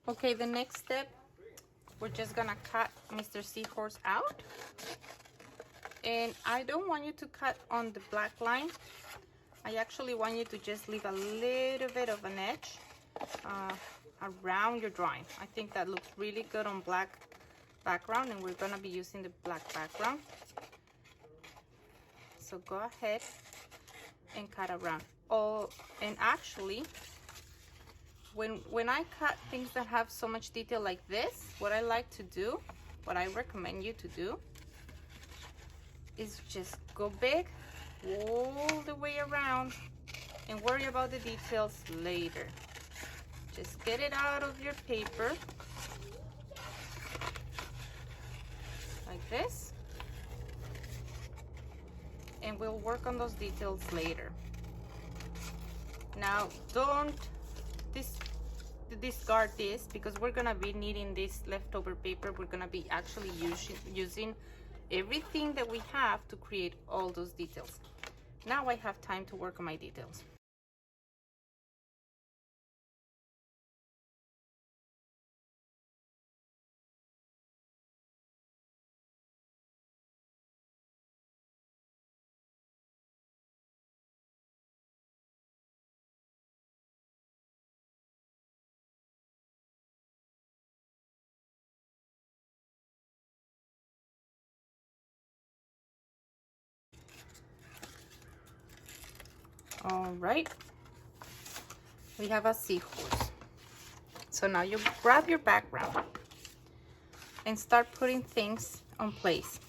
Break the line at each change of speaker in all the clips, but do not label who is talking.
Okay, the next step, we're just gonna cut Mr. Seahorse out. And I don't want you to cut on the black line. I actually want you to just leave a little bit of an edge around your drawing. I think that looks really good on black background, and we're gonna be using the black background. So go ahead and cut around. Oh, and actually, when I cut things that have so much detail like this, what I like to do, what I recommend you to do, is just go big all the way around and worry about the details later. Just get it out of your paper like this, and we'll work on those details later. Now don't discard this, because we're gonna be needing this leftover paper. We're gonna be actually using everything that we have to create all those details. Now I have time to work on my details. All right, we have a seahorse. So now you grab your background and start putting things on place.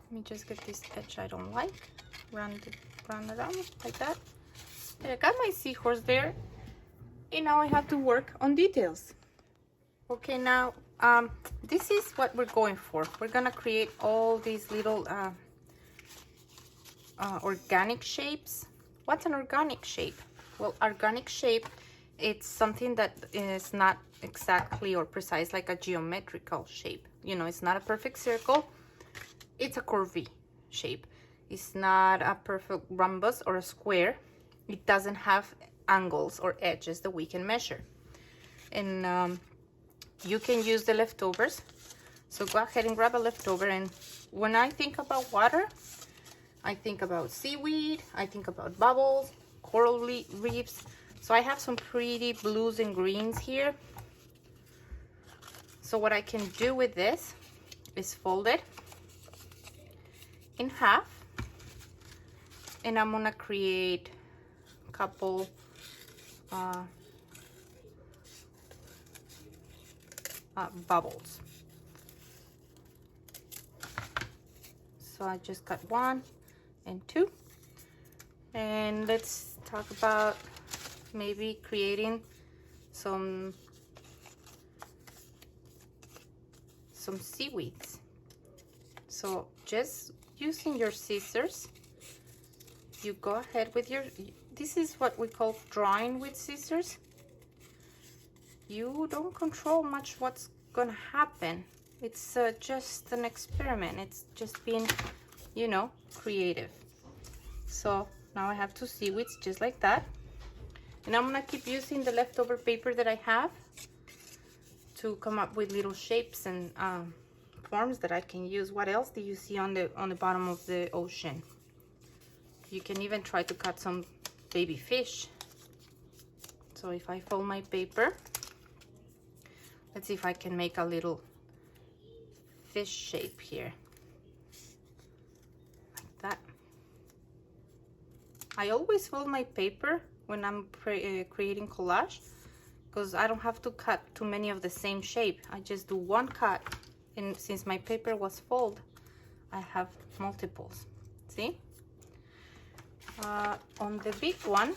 Let me just get this edge I don't like. Run around like that. And I got my seahorse there, and now I have to work on details. Okay, now this is what we're going for. We're gonna create all these little organic shapes. What's an organic shape? Well, organic shape, it's something that is not exactly or precise like a geometrical shape. You know, it's not a perfect circle. It's a curvy shape. It's not a perfect rhombus or a square. It doesn't have angles or edges that we can measure. And you can use the leftovers. So go ahead and grab a leftover. And when I think about water, I think about seaweed, I think about bubbles, coral reefs. So I have some pretty blues and greens here. So what I can do with this is fold it in half, and I'm gonna create a couple bubbles. So I just got 1 and 2, and let's talk about maybe creating some seaweeds. So just using your scissors, you go ahead with your, this is what we call drawing with scissors. You don't control much what's gonna happen. It's just an experiment. It's just being, you know, creative. So now I have 2 seaweeds just like that, and I'm gonna keep using the leftover paper that I have to come up with little shapes and forms that I can use. What else do you see on the bottom of the ocean? You can even try to cut some baby fish. So if I fold my paper, let's see if I can make a little fish shape here, like that. I always fold my paper when I'm creating collage, because I don't have to cut too many of the same shape. I just do 1 cut, and since my paper was folded, I have multiples. See? On the big one,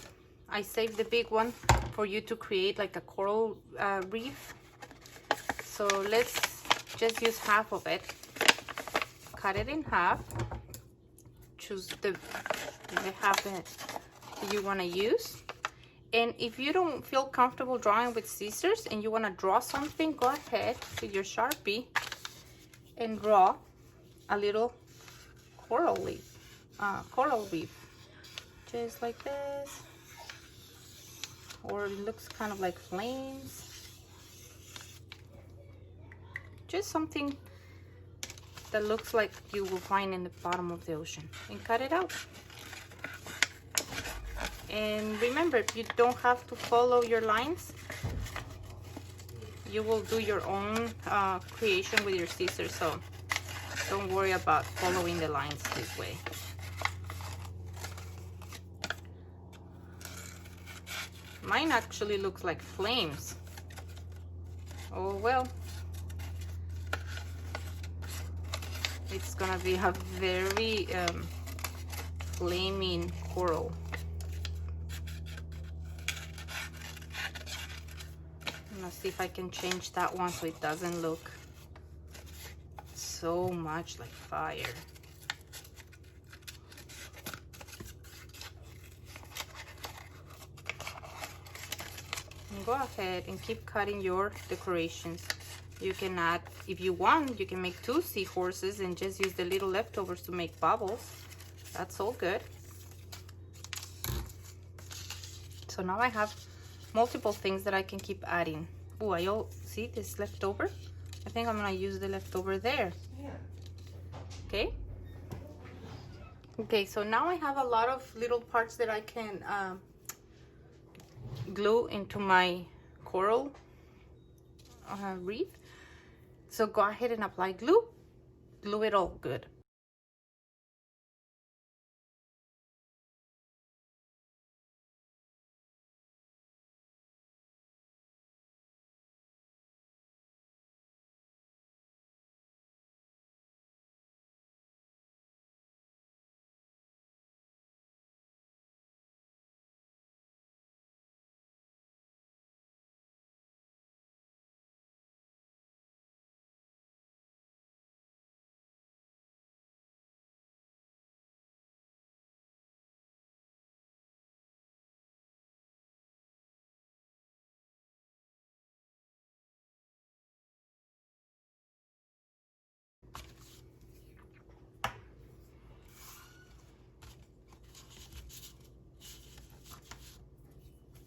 I saved the big one for you to create like a coral reef. So let's just use half of it. Cut it in half. Choose the half that you want to use. And if you don't feel comfortable drawing with scissors and you want to draw something, go ahead with your Sharpie and draw a little coral reef, just like this. or it looks kind of like flames. Just something that looks like you will find in the bottom of the ocean, and cut it out. And remember, you don't have to follow your lines. You will do your own creation with your scissors, so don't worry about following the lines this way. Mine actually looks like flames. Oh well. It's gonna be a very flaming coral. I'm gonna see if I can change that one so it doesn't look so much like fire. And go ahead and keep cutting your decorations. You can add, if you want, you can make 2 seahorses and just use the little leftovers to make bubbles. That's all good. So now I have multiple things that I can keep adding. Oh, see this leftover? I think I'm gonna use the leftover there. Yeah. Okay. Okay, so now I have a lot of little parts that I can glue into my coral reef. So go ahead and apply glue. Glue it all good.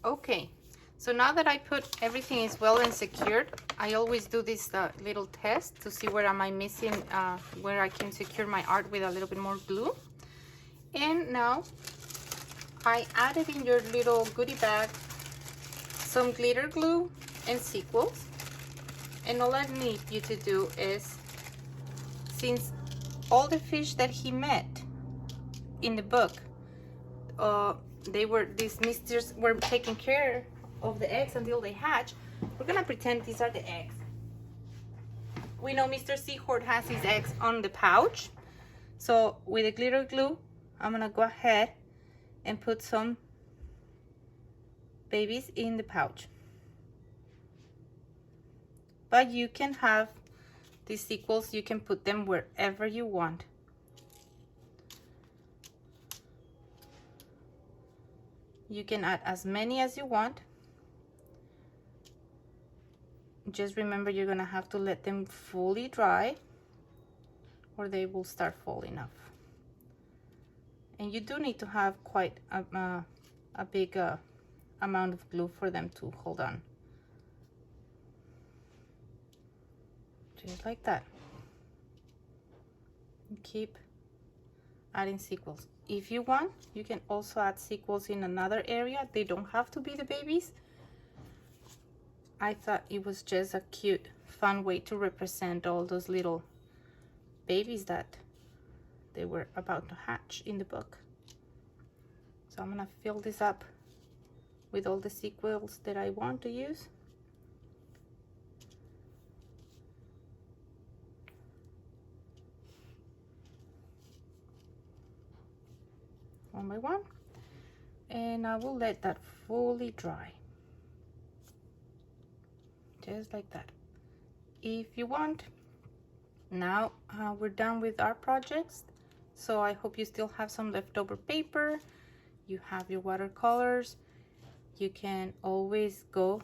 Okay, so now that I put everything is well and secured, I always do this little test to see where am I missing, where I can secure my art with a little bit more glue. And now I added in your little goodie bag some glitter glue and sequels. And all I need you to do is, since all the fish that he met in the book, these misters were taking care of the eggs until they hatch, we're gonna pretend these are the eggs. We know Mr. Seahorse has his eggs on the pouch. So with the glitter glue, I'm gonna go ahead and put some babies in the pouch. But you can have these sequels, you can put them wherever you want. You can add as many as you want. Just remember, you're gonna have to let them fully dry or they will start falling off. And you do need to have quite a big amount of glue for them to hold on. Just like that. And keep adding sequels. If you want, you can also add sequels in another area. They don't have to be the babies. I thought it was just a cute, fun way to represent all those little babies that they were about to hatch in the book. So I'm gonna fill this up with all the sequels that I want to use. One by one, and I will let that fully dry, just like that. If you want, now we're done with our projects, so I hope you still have some leftover paper, you have your watercolors. You can always go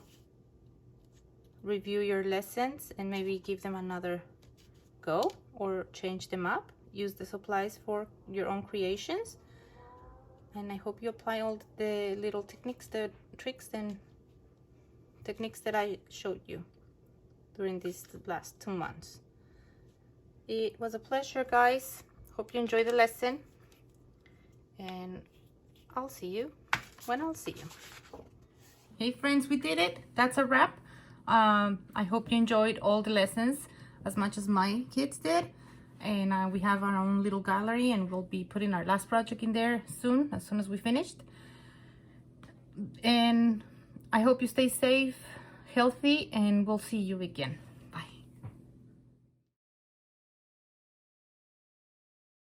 review your lessons and maybe give them another go or change them up. Use the supplies for your own creations. And I hope you apply all the little tricks and techniques that I showed you during these last 2 months. It was a pleasure, guys. Hope you enjoyed the lesson. And I'll see you when I'll see you. Hey friends, we did it. That's a wrap. I hope you enjoyed all the lessons as much as my kids did. And we have our own little gallery, and we'll be putting our last project in there soon as we finished. And I hope you stay safe, healthy, and we'll see you again.